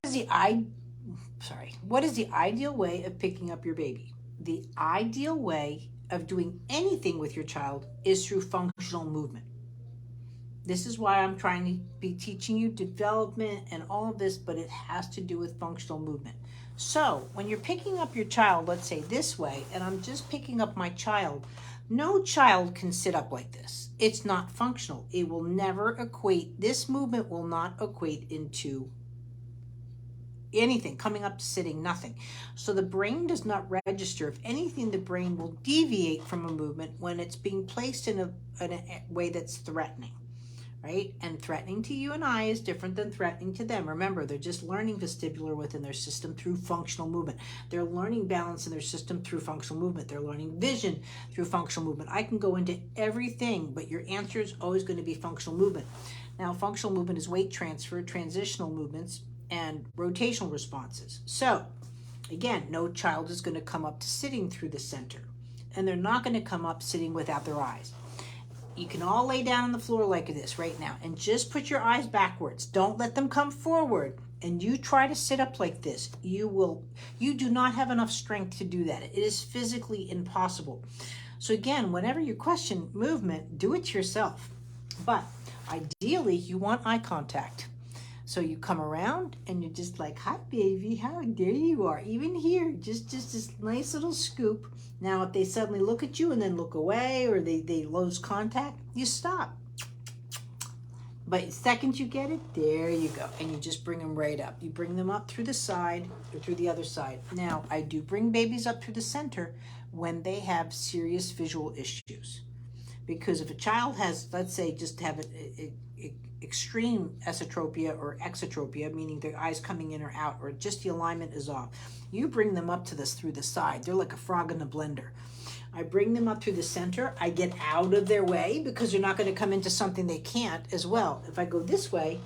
is the I what is the ideal way of picking up your baby? The ideal way of doing anything with your child is through functional movement. This is why I'm trying to be teaching you development and all of this, but it has to do with functional movement. So when you're picking up your child, let's say this way, and I'm just picking up my child, no child can sit up like this. It's not functional. It will never equate, this movement will not equate into anything, coming up to sitting, nothing. So the brain does not register. If anything, the brain will deviate from a movement when it's being placed in a way that's threatening, right? And threatening to you and I is different than threatening to them. Remember, they're just learning vestibular within their system through functional movement. They're learning balance in their system through functional movement. They're learning vision through functional movement. I can go into everything, but your answer is always going to be functional movement. Now, functional movement is weight transfer, transitional movements, and rotational responses. So, again, no child is going to come up to sitting through the center, and they're not going to come up sitting without their eyes. You can all lay down on the floor like this right now and just put your eyes backwards. Don't let them come forward. And you try to sit up like this. You do not have enough strength to do that. It is physically impossible. So again, whenever you question movement, do it yourself. But ideally, you want eye contact. So you come around and you're just like, hi, baby, how there you are. Even here, just this nice little scoop. Now, if they suddenly look at you and then look away or they lose contact, you stop. But the second you get it, there you go. And you just bring them right up. You bring them up through the side or through the other side. Now, I do bring babies up through the center when they have serious visual issues. Because if a child has, let's say, just have extreme esotropia or exotropia, meaning their eyes coming in or out, or just the alignment is off, you bring them up to this through the side. They're like a frog in the blender. I bring them up through the center. I get out of their way because they're not going to come into something they can't as well. If I go this way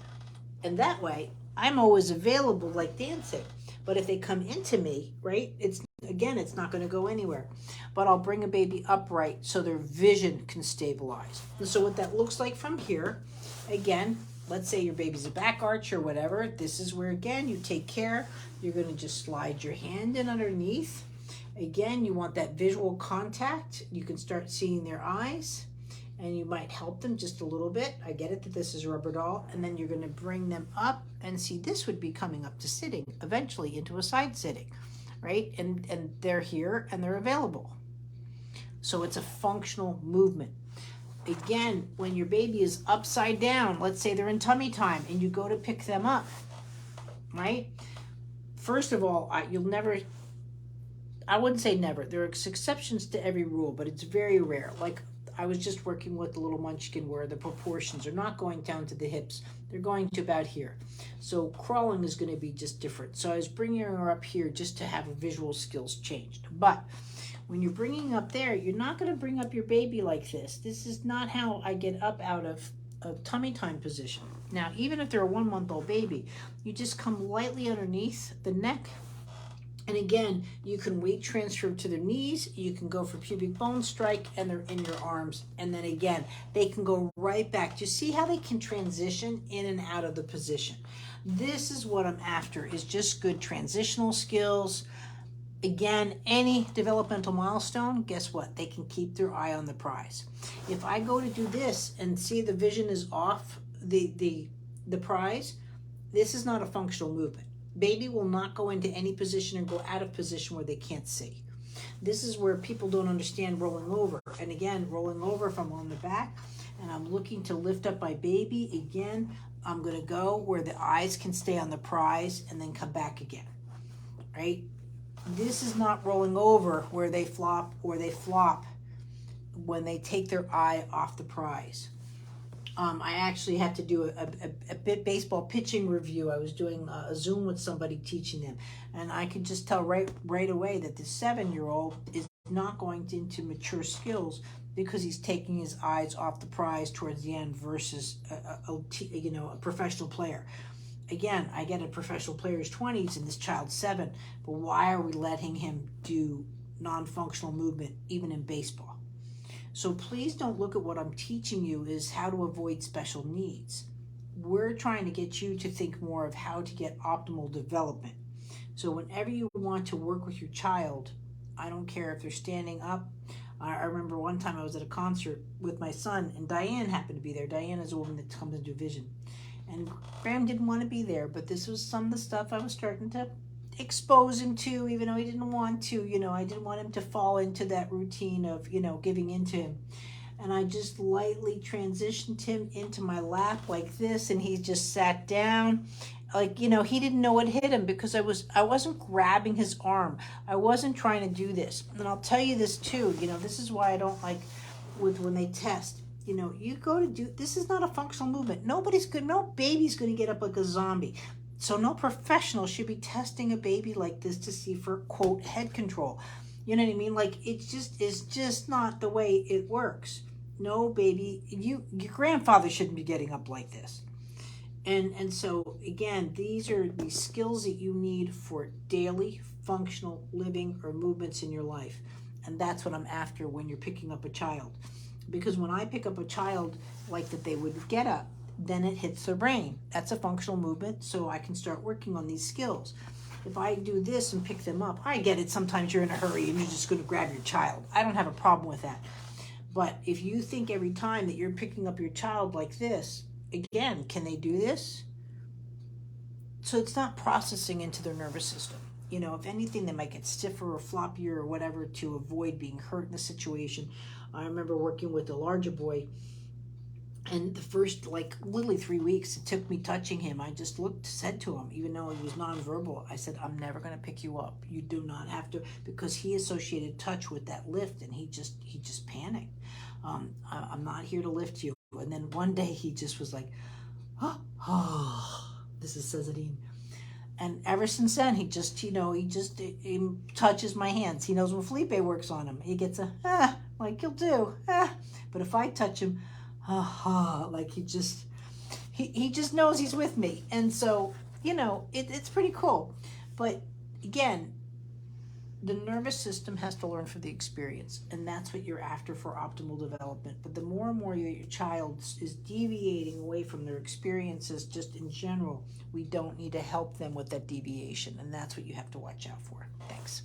and that way, I'm always available like dancing. But if they come into me, right, it's not going to go anywhere. But I'll bring a baby upright so their vision can stabilize. And so what that looks like from here, again, let's say your baby's a back arch or whatever. This is where, again, you take care. You're going to just slide your hand in underneath. Again, you want that visual contact. You can start seeing their eyes. And you might help them just a little bit. I get it that this is a rubber doll. And then you're going to bring them up and see this would be coming up to sitting, eventually into a side sitting, right? And they're here and they're available. So it's a functional movement. Again, when your baby is upside down, let's say they're in tummy time and you go to pick them up, right? First of all, I wouldn't say never. There are exceptions to every rule, but it's very rare. Like I was just working with the little munchkin where the proportions are not going down to the hips. They're going to about here. So crawling is going to be just different. So I was bringing her up here just to have her visual skills changed. But when you're bringing up there, you're not going to bring up your baby like this. This is not how I get up out of a tummy time position. Now, even if they're a 1 month-old baby, you just come lightly underneath the neck. And again, you can weight transfer to their knees. You can go for pubic bone strike and they're in your arms. And then again, they can go right back. Do you see how they can transition in and out of the position? This is what I'm after, is just good transitional skills. Again, any developmental milestone, guess what? They can keep their eye on the prize. If I go to do this and see the vision is off the prize, this is not a functional movement. Baby will not go into any position or go out of position where they can't see. This is where people don't understand rolling over. And again, rolling over, if I'm on the back and I'm looking to lift up my baby, again, I'm going to go where the eyes can stay on the prize and then come back again, right? This is not rolling over where they flop or they flop when they take their eye off the prize. I actually had to do a baseball pitching review. I was doing a Zoom with somebody teaching them, and I could just tell right away that the 7-year-old is not going into mature skills because he's taking his eyes off the prize towards the end versus a professional player. Again, I get a professional player's 20s and this child's 7, but why are we letting him do non-functional movement even in baseball? So please don't look at what I'm teaching you as how to avoid special needs. we're trying to get you to think more of how to get optimal development. So whenever you want to work with your child, I don't care if they're standing up. I remember one time I was at a concert with my son, and Diane happened to be there. Diane is a woman that comes into vision. And Graham didn't want to be there, but this was some of the stuff I was starting to expose him to, even though he didn't want to. I didn't want him to fall into that routine of, giving into him. And I just lightly transitioned him into my lap like this, and he just sat down. Like, he didn't know what hit him because I wasn't grabbing his arm. I wasn't trying to do this. And I'll tell you this too, this is why I don't like when they test. You go to do, this is not a functional movement. No baby's going to get up like a zombie. So no professional should be testing a baby like this to see for, quote, head control. You know what I mean? Like, it's just not the way it works. No baby, your grandfather shouldn't be getting up like this. And so, again, these are the skills that you need for daily functional living or movements in your life. And that's what I'm after when you're picking up a child. Because when I pick up a child like that, they would get up, then it hits their brain. That's a functional movement, so I can start working on these skills. If I do this and pick them up, I get it. Sometimes you're in a hurry and you're just going to grab your child. I don't have a problem with that. But if you think every time that you're picking up your child like this, again, can they do this? So it's not processing into their nervous system. If anything, they might get stiffer or floppier or whatever to avoid being hurt in the situation. I remember working with a larger boy, and the first, literally 3 weeks, it took me touching him. I just said to him, even though he was nonverbal, I said, I'm never going to pick you up. You do not have to, because he associated touch with that lift, and he just panicked. I'm not here to lift you. And then one day he just was like, oh, this is Cezanine. And ever since then, he touches my hands. He knows when Felipe works on him. He gets like he'll do. But if I touch him, like he just knows he's with me. And so, it's pretty cool. But again, the nervous system has to learn from the experience, and that's what you're after for optimal development. But the more and more your child is deviating away from their experiences just in general, we don't need to help them with that deviation, and that's what you have to watch out for. Thanks.